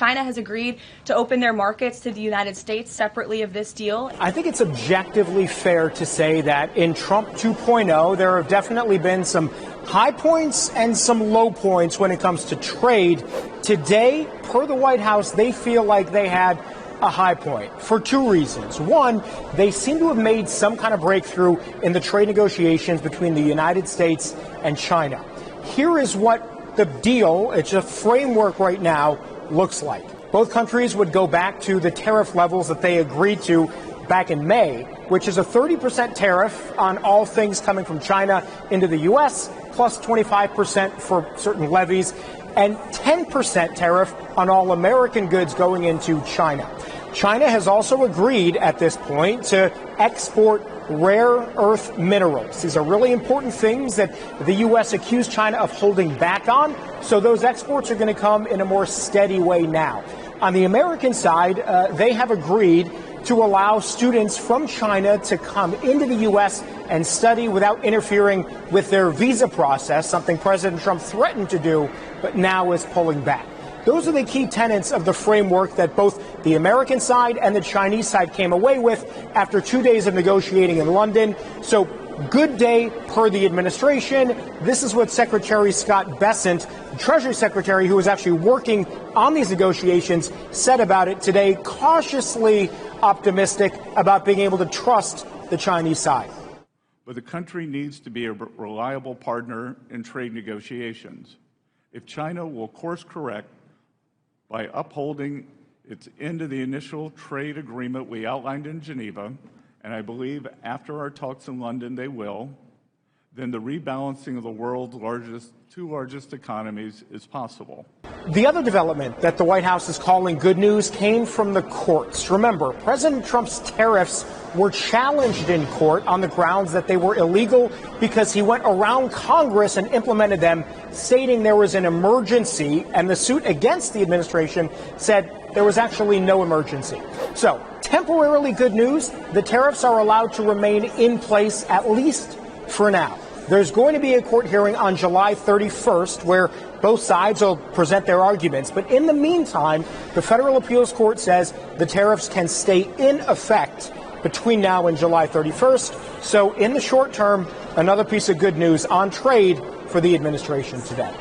China has agreed to open their markets to the United States separately of this deal. I think it's objectively fair to say that in Trump 2.0, there have definitely been some high points and some low points when it comes to trade. Today, per the White House, they feel like they had a high point for two reasons. One, they seem to have made some kind of breakthrough in the trade negotiations between the United States and China. Here is what the deal, it's a framework right now, looks like. Both countries would go back to the tariff levels that they agreed to back in May, which is a 30% tariff on all things coming from China into the U.S., plus 25% for certain levies, and 10% tariff on all American goods going into China. China has also agreed at this point to export rare earth minerals. These are really important things that the U.S. accused China of holding back on, so those exports are going to come in a more steady way now. On the American side, they have agreed to allow students from China to come into the U.S. and study without interfering with their visa process, something President Trump threatened to do, but now is pulling back. Those are the key tenets of the framework that both the American side and the Chinese side came away with after 2 days of negotiating in London. So good day per the administration. This is what Secretary Scott Bessent, the Treasury Secretary, who was actually working on these negotiations, said about it today, cautiously optimistic about being able to trust the Chinese side. But the country needs to be a reliable partner in trade negotiations. If China will course correct by upholding its end of the initial trade agreement we outlined in Geneva, and I believe after our talks in London they will, then the rebalancing of the world's two largest economies is possible. The other development that the White House is calling good news came from the courts. Remember, President Trump's tariffs were challenged in court on the grounds that they were illegal because he went around Congress and implemented them, stating there was an emergency, and the suit against the administration said there was actually no emergency. So, temporarily good news, the tariffs are allowed to remain in place at least for now. There's going to be a court hearing on July 31st where both sides will present their arguments. But in the meantime, the Federal Appeals Court says the tariffs can stay in effect between now and July 31st. So in the short term, another piece of good news on trade for the administration today.